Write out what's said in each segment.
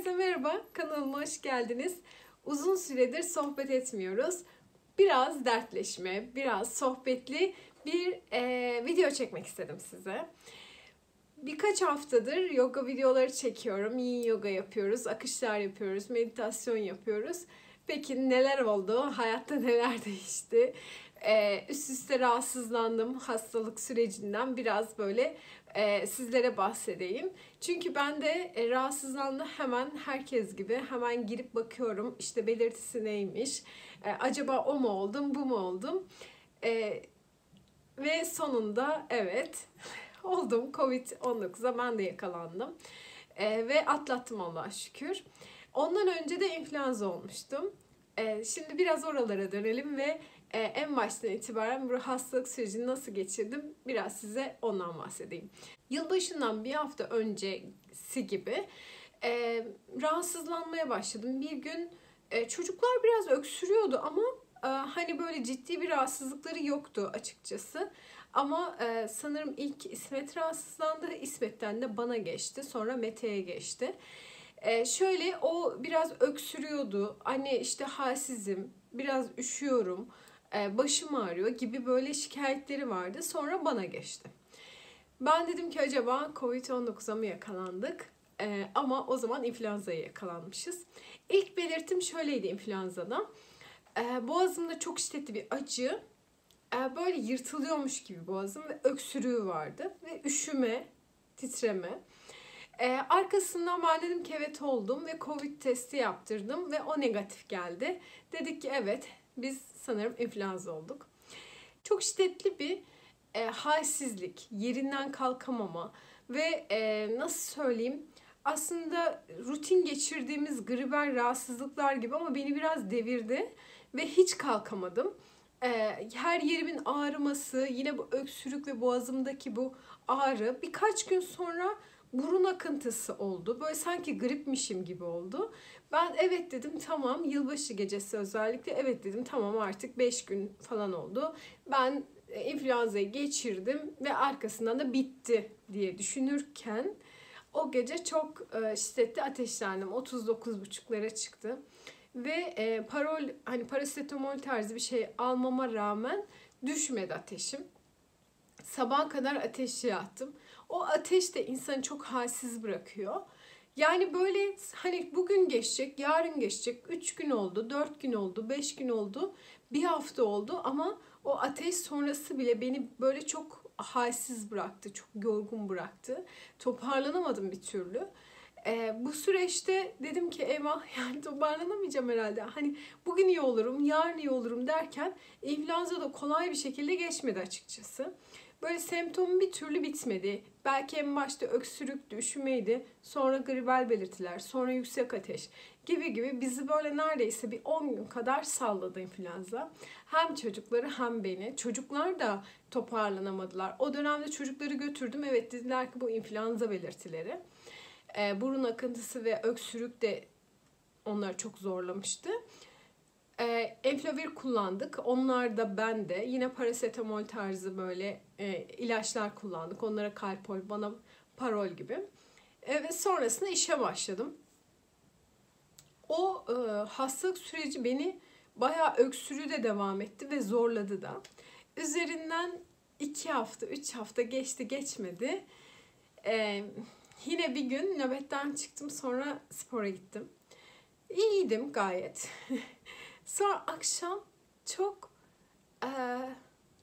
Herkese merhaba, kanalıma hoş geldiniz. Uzun süredir sohbet etmiyoruz. Biraz dertleşme, biraz sohbetli bir video çekmek istedim size. Birkaç haftadır yoga videoları çekiyorum. Yin yoga yapıyoruz, akışlar yapıyoruz, meditasyon yapıyoruz. Peki neler oldu? Hayatta neler değişti? Üst üste rahatsızlandım hastalık sürecinden biraz böyle sizlere bahsedeyim. Çünkü ben de rahatsızlandım hemen herkes gibi hemen girip bakıyorum işte belirtisi neymiş, acaba o mu oldum bu mu oldum, ve sonunda evet oldum, Covid-19'a ben de yakalandım ve atlattım Allah'a şükür. Ondan önce de influenza olmuştum. Şimdi biraz oralara dönelim ve en baştan itibaren bu hastalık sürecini nasıl geçirdim biraz size ondan bahsedeyim. Yılbaşından bir hafta öncesi gibi rahatsızlanmaya başladım. Bir gün çocuklar biraz öksürüyordu ama hani böyle ciddi bir rahatsızlıkları yoktu açıkçası. Ama sanırım ilk İsmet rahatsızlandı. İsmet'ten de bana geçti. Sonra Mete'ye geçti. Şöyle o biraz öksürüyordu. Anne işte halsizim, biraz üşüyorum, başım ağrıyor gibi böyle şikayetleri vardı. Sonra bana geçti. Ben dedim ki acaba Covid-19'a mı yakalandık? Ama o zaman influenza'ya yakalanmışız. İlk belirtim şöyleydi influenza'da. Boğazımda çok şiddetli bir acı, böyle yırtılıyormuş gibi boğazım ve öksürüğü vardı ve üşüme, titreme. Arkasından ben dedim ki evet oldum ve Covid testi yaptırdım ve o negatif geldi. Dedik ki evet biz sanırım influenza olduk. Çok şiddetli bir halsizlik, yerinden kalkamama ve nasıl söyleyeyim aslında rutin geçirdiğimiz gribal rahatsızlıklar gibi ama beni biraz devirdi ve hiç kalkamadım. Her yerimin ağrıması, yine bu öksürük ve boğazımdaki bu ağrı birkaç gün sonra burun akıntısı oldu. Böyle sanki gripmişim gibi oldu. Ben evet dedim tamam, yılbaşı gecesi özellikle evet dedim tamam artık 5 gün falan oldu. Ben influenza'yı geçirdim ve arkasından da bitti diye düşünürken o gece çok şiddetli ateşlendim. 39,5'lara çıktı. Ve hani parasetamol tarzı bir şey almama rağmen düşmedi ateşim. Sabaha kadar ateşe yattım. O ateş de insanı çok halsiz bırakıyor. Yani böyle hani bugün geçecek, yarın geçecek, 3 gün oldu, 4 gün oldu, 5 gün oldu, bir hafta oldu ama o ateş sonrası bile beni böyle çok halsiz bıraktı, çok yorgun bıraktı. Toparlanamadım bir türlü. Bu süreçte dedim ki eyvah yani toparlanamayacağım herhalde. Hani bugün iyi olurum, yarın iyi olurum derken influenza da kolay bir şekilde geçmedi açıkçası. Böyle semptomum bir türlü bitmedi. Belki en başta öksürüktü, üşümeydi. Sonra gribal belirtiler, sonra yüksek ateş gibi bizi böyle neredeyse bir 10 gün kadar salladı influenza. Hem çocukları hem beni. Çocuklar da toparlanamadılar. O dönemde çocukları götürdüm. Evet dediler ki bu influenza belirtileri. Burun akıntısı ve öksürük de onları çok zorlamıştı. Enflavir kullandık. Onlar da ben de. Yine parasetamol tarzı böyle ilaçlar kullandık. Onlara Calpol, bana Parol gibi. Ve sonrasında işe başladım. O hastalık süreci beni bayağı öksürüğü de devam etti ve zorladı da. Üzerinden 2 hafta, 3 hafta geçti geçmedi. Yine bir gün nöbetten çıktım, sonra spora gittim. İyiydim gayet. Sonra akşam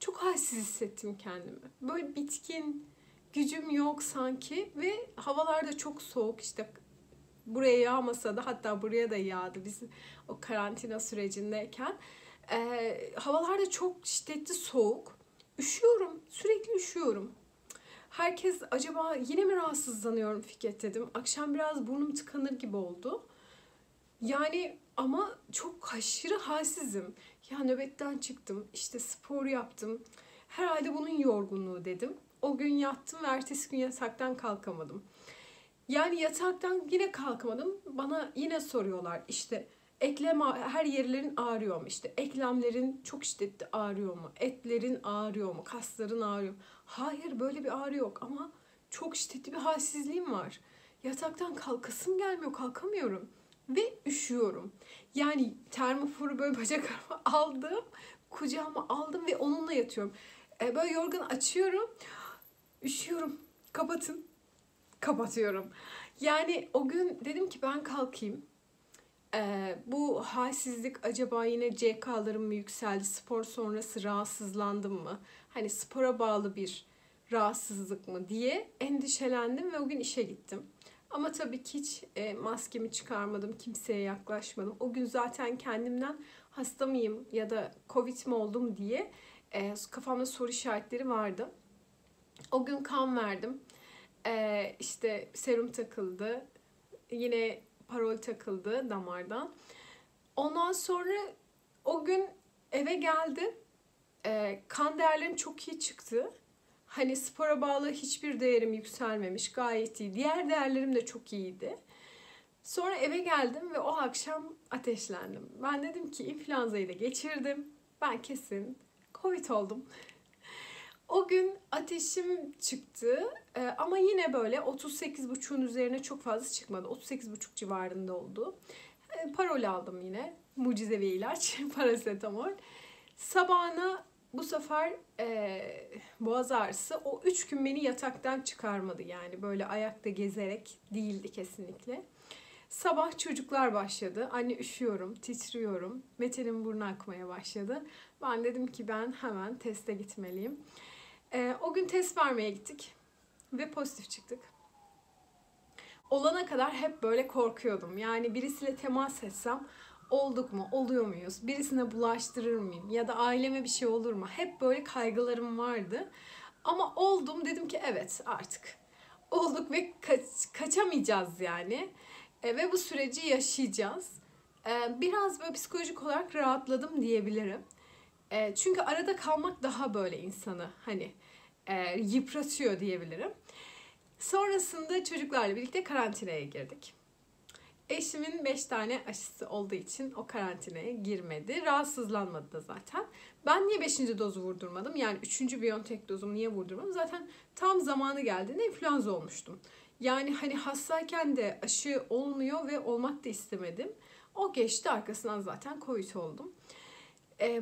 çok halsiz hissettim kendimi. Böyle bitkin, gücüm yok sanki ve havalar da çok soğuk. İşte buraya yağmasa da, hatta buraya da yağdı biz o karantina sürecindeyken. Havalar da çok şiddetli soğuk. Üşüyorum, sürekli üşüyorum. Herkes acaba yine mi rahatsızlanıyorum Fikret dedim. Akşam biraz burnum tıkanır gibi oldu. Yani ama çok aşırı halsizim. Ya nöbetten çıktım, işte spor yaptım. Herhalde bunun yorgunluğu dedim. O gün yattım ve ertesi gün yataktan kalkamadım. Yani yataktan yine kalkamadım. Bana yine soruyorlar işte her yerlerin ağrıyor mu? İşte eklemlerin çok şiddetli ağrıyor mu? Etlerin ağrıyor mu? Kasların ağrıyor mu? Hayır, böyle bir ağrı yok ama çok şiddetli bir halsizliğim var. yataktan kalkasım gelmiyor, kalkamıyorum. Ve üşüyorum. Yani termoforu böyle bacaklarıma aldım, kucağıma aldım ve onunla yatıyorum. Böyle yorganı açıyorum, üşüyorum, kapatın, kapatıyorum. Yani o gün dedim ki ben kalkayım. Bu halsizlik acaba yine CK'larım mı yükseldi, spor sonrası rahatsızlandım mı? Hani spora bağlı bir rahatsızlık mı diye endişelendim ve o gün işe gittim. Ama tabii ki hiç maskemi çıkarmadım, kimseye yaklaşmadım. O gün zaten kendimden hasta mıyım ya da Covid mi oldum diye kafamda soru işaretleri vardı. O gün kan verdim. İşte serum takıldı. Yine parol takıldı damardan. Ondan sonra o gün eve geldim. Kan değerlerim çok iyi çıktı. Hani spora bağlı hiçbir değerim yükselmemiş. Gayet iyi. Diğer değerlerim de çok iyiydi. Sonra eve geldim ve o akşam ateşlendim. Ben dedim ki influenza'yı da geçirdim. Ben kesin Covid oldum. O gün ateşim çıktı ama yine böyle 38,5'un üzerine çok fazla çıkmadı. 38,5 civarında oldu. Parol aldım yine. Mucizevi ilaç, parasetamol. Sabahına bu sefer boğaz ağrısı o 3 gün beni yataktan çıkarmadı. Yani böyle ayakta gezerek değildi kesinlikle. Sabah çocuklar başladı. Anne üşüyorum, titriyorum. Mete'nin burnu akmaya başladı. Ben dedim ki ben hemen teste gitmeliyim. O gün test vermeye gittik ve pozitif çıktık. Olana kadar hep böyle korkuyordum. Yani birisiyle temas etsem olduk mu, oluyor muyuz, birisine bulaştırır mıyım ya da aileme bir şey olur mu? Hep böyle kaygılarım vardı. Ama oldum, dedim ki evet artık olduk ve kaçamayacağız yani. Ve bu süreci yaşayacağız. Biraz böyle psikolojik olarak rahatladım diyebilirim. Çünkü arada kalmak daha böyle insanı hani yıpratıyor diyebilirim. Sonrasında çocuklarla birlikte karantinaya girdik. Eşimin 5 tane aşısı olduğu için o karantinaya girmedi. Rahatsızlanmadı da zaten. Ben niye 5. dozu vurdurmadım? Yani 3. Biontech dozumu niye vurdurmadım? Zaten tam zamanı geldiğinde influenza olmuştum. Yani hani hastayken de aşı olmuyor ve olmak da istemedim. O geçti, arkasından zaten Covid oldum.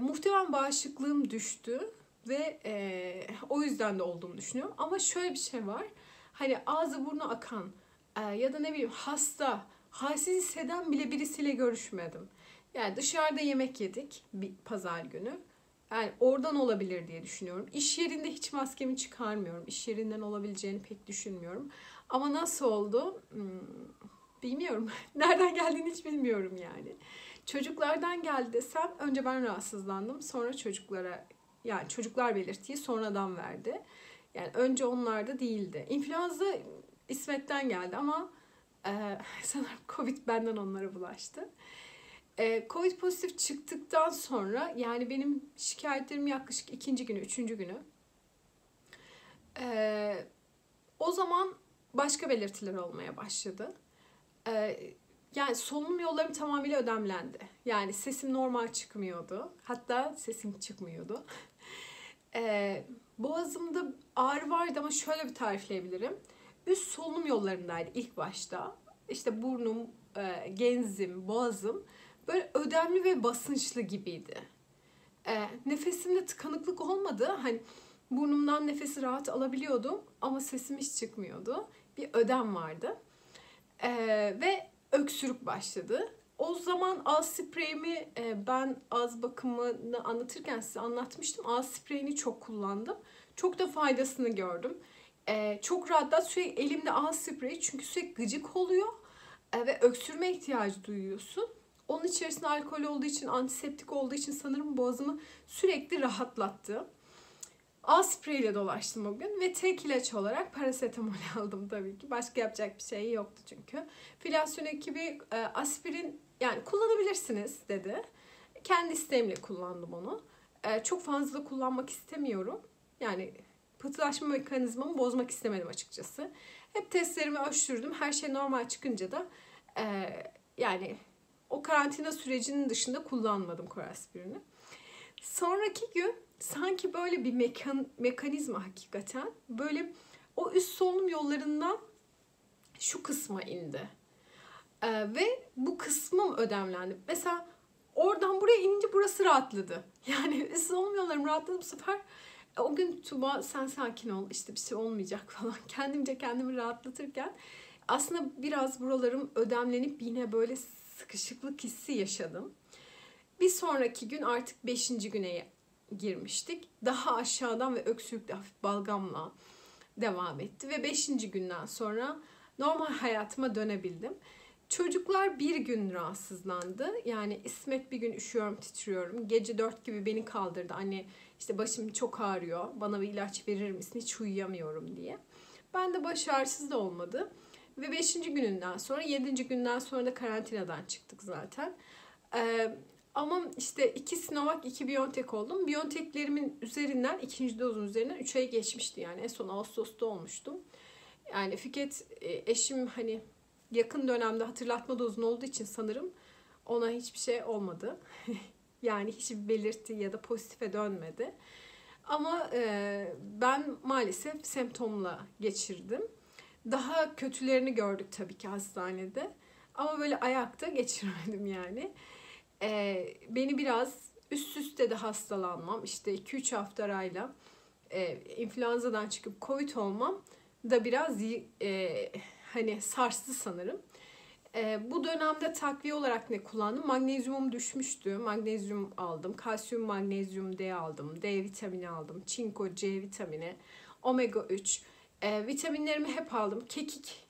Muhtemelen bağışıklığım düştü ve o yüzden de olduğunu düşünüyorum. Ama şöyle bir şey var. Hani ağzı burnu akan ya da ne bileyim hasta, halsiz hisseden bile birisiyle görüşmedim. Yani dışarıda yemek yedik bir pazar günü. Yani oradan olabilir diye düşünüyorum. İş yerinde hiç maskemi çıkarmıyorum. İş yerinden olabileceğini pek düşünmüyorum. Ama nasıl oldu? Bilmiyorum. Nereden geldiğini hiç bilmiyorum yani. Çocuklardan geldi desem önce ben rahatsızlandım. Sonra çocuklara, yani çocuklar belirtiyi sonradan verdi. Yani önce onlarda değildi. İnfluenza İsmet'ten geldi ama sanırım Covid benden onlara bulaştı. Covid pozitif çıktıktan sonra yani benim şikayetlerim yaklaşık 2. günü, 3. günü. O zaman başka belirtiler olmaya başladı. Yani solunum yollarım tamamıyla ödemlendi. Yani sesim normal çıkmıyordu. Hatta sesim çıkmıyordu. Boğazımda ağrı vardı ama şöyle bir tarifleyebilirim. Üst solunum yollarındaydı ilk başta. İşte burnum, genzim, boğazım böyle ödemli ve basınçlı gibiydi. Nefesimde tıkanıklık olmadı. Hani burnumdan nefesi rahat alabiliyordum ama sesim hiç çıkmıyordu. Bir ödem vardı. Ve öksürük başladı. O zaman ağız spreyimi ben ağız bakımını anlatırken size anlatmıştım. Ağız spreyini çok kullandım. Çok da faydasını gördüm. Çok rahat, sürekli elimde ağız spreyi çünkü sürekli gıcık oluyor ve öksürme ihtiyacı duyuyorsun. Onun içerisinde alkol olduğu için, antiseptik olduğu için sanırım boğazımı sürekli rahatlattı. Ağız spreyiyle dolaştım o gün ve tek ilaç olarak parasetamol aldım tabii ki. Başka yapacak bir şey yoktu çünkü. Filyasyon ekibi aspirin yani kullanabilirsiniz dedi. Kendi isteğimle kullandım onu. Çok fazla kullanmak istemiyorum. Yani pıhtılaşma mekanizmamı bozmak istemedim açıkçası. Hep testlerimi ölçtürdüm. Her şey normal çıkınca da yani o karantina sürecinin dışında kullanmadım koraspirini. Sonraki gün sanki böyle bir mekanizma hakikaten böyle o üst solunum yollarından şu kısma indi. Ve bu kısmım ödemlendi. Mesela oradan buraya inince burası rahatladı. Yani siz olmuyorlarım, rahatladım bu sefer. O gün Tuba sen sakin ol, işte bir şey olmayacak falan. Kendimce kendimi rahatlatırken aslında biraz buralarım ödemlenip yine böyle sıkışıklık hissi yaşadım. Bir sonraki gün artık 5. güne girmiştik. Daha aşağıdan ve öksürükle, hafif balgamla devam etti. Ve 5. günden sonra normal hayatıma dönebildim. Çocuklar bir gün rahatsızlandı. Yani İsmet bir gün üşüyorum, titriyorum. Gece 4 gibi beni kaldırdı. Anne işte başım çok ağrıyor. Bana bir ilaç verir misin? Hiç uyuyamıyorum diye. Ben de baş ağrısız da olmadı. Ve 5. gününden sonra 7. günden sonra da karantinadan çıktık zaten. Ama işte 2 Sinovac, 2 BioNTech oldum. BioNTech'lerimin üzerinden, ikinci dozun üzerinden 3 ay geçmişti yani. En son Ağustos'ta olmuştum. Yani Fikret eşim hani yakın dönemde hatırlatma dozun olduğu için sanırım ona hiçbir şey olmadı. Yani hiçbir belirti ya da pozitife dönmedi. Ama ben maalesef semptomla geçirdim. Daha kötülerini gördük tabii ki hastanede. Ama böyle ayakta geçirmedim yani. Beni biraz üst üste de hastalanmam, işte 2-3 hafta arayla influenzadan çıkıp Covid olmam da biraz hani sarstı sanırım. Bu dönemde takviye olarak ne kullandım? Magnezyumum düşmüştü. Magnezyum aldım. Kalsiyum, magnezyum D aldım. D vitamini aldım. Çinko, C vitamini. Omega 3. Vitaminlerimi hep aldım. Kekik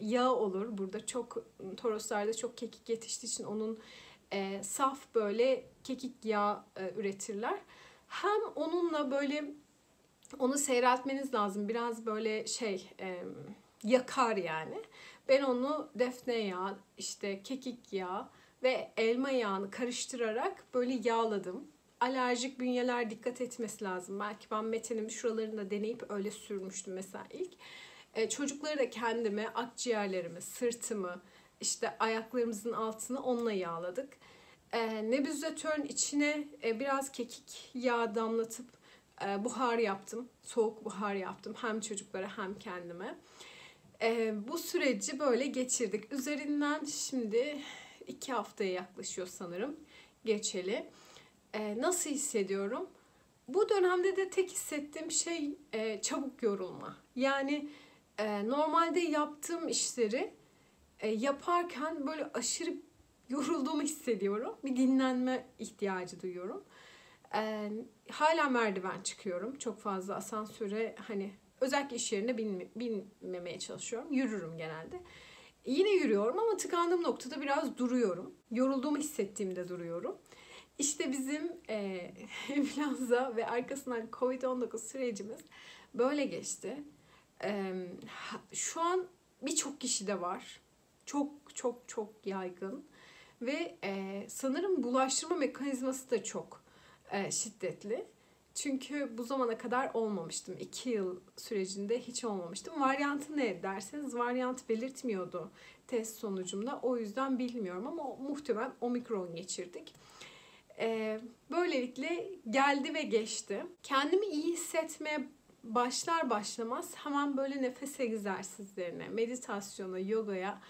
yağı olur. Burada çok Toroslarda çok kekik yetiştiği için onun saf böyle kekik yağı üretirler. Hem onunla böyle onu seyreltmeniz lazım. Biraz böyle yakar yani. Ben onu defne yağı, işte kekik yağı ve elma yağını karıştırarak böyle yağladım. Alerjik bünyeler dikkat etmesi lazım. Belki ben Mete'nin şuralarını da deneyip öyle sürmüştüm mesela ilk. Çocukları da kendime, akciğerlerimi, sırtımı, işte ayaklarımızın altını onunla yağladık. Nebüzatörün içine biraz kekik yağı damlatıp buhar yaptım. Soğuk buhar yaptım. Hem çocuklara hem kendime. Bu süreci böyle geçirdik. Üzerinden şimdi 2 haftaya yaklaşıyor sanırım geçeli. Nasıl hissediyorum? Bu dönemde de tek hissettiğim şey çabuk yorulma. Yani normalde yaptığım işleri yaparken böyle aşırı yorulduğumu hissediyorum. Bir dinlenme ihtiyacı duyuyorum. Hala merdiven çıkıyorum. Çok fazla asansöre hani özellikle iş yerine binmemeye çalışıyorum. Yürürüm genelde. Yine yürüyorum ama tıkandığım noktada biraz duruyorum. Yorulduğumu hissettiğimde duruyorum. İşte bizim influenza ve arkasından Covid-19 sürecimiz böyle geçti. Şu an birçok kişide var. Çok çok çok yaygın. Ve sanırım bulaştırma mekanizması da çok şiddetli. Çünkü bu zamana kadar olmamıştım. 2 yıl sürecinde hiç olmamıştım. Varyantı ne derseniz varyant belirtmiyordu test sonucumda. O yüzden bilmiyorum ama muhtemelen omikron geçirdik. Böylelikle geldi ve geçti. Kendimi iyi hissetmeye başlar başlamaz hemen böyle nefes egzersizlerine, meditasyona, yogaya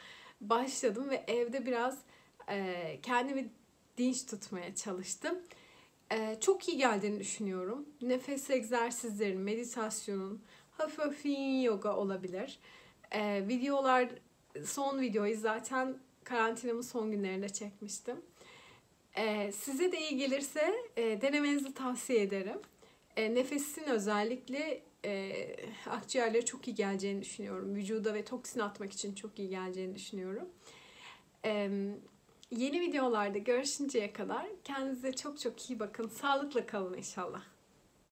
başladım ve evde biraz kendimi dinç tutmaya çalıştım. Çok iyi geldiğini düşünüyorum. Nefes egzersizlerinin, meditasyonun, hafif hafif yoga olabilir. Son videoyu zaten karantinamın son günlerinde çekmiştim. Size de iyi gelirse denemenizi tavsiye ederim. Nefesin özellikle akciğerlere çok iyi geleceğini düşünüyorum. Vücuda ve toksin atmak için çok iyi geleceğini düşünüyorum. Yeni videolarda görüşünceye kadar kendinize çok çok iyi bakın. Sağlıkla kalın inşallah.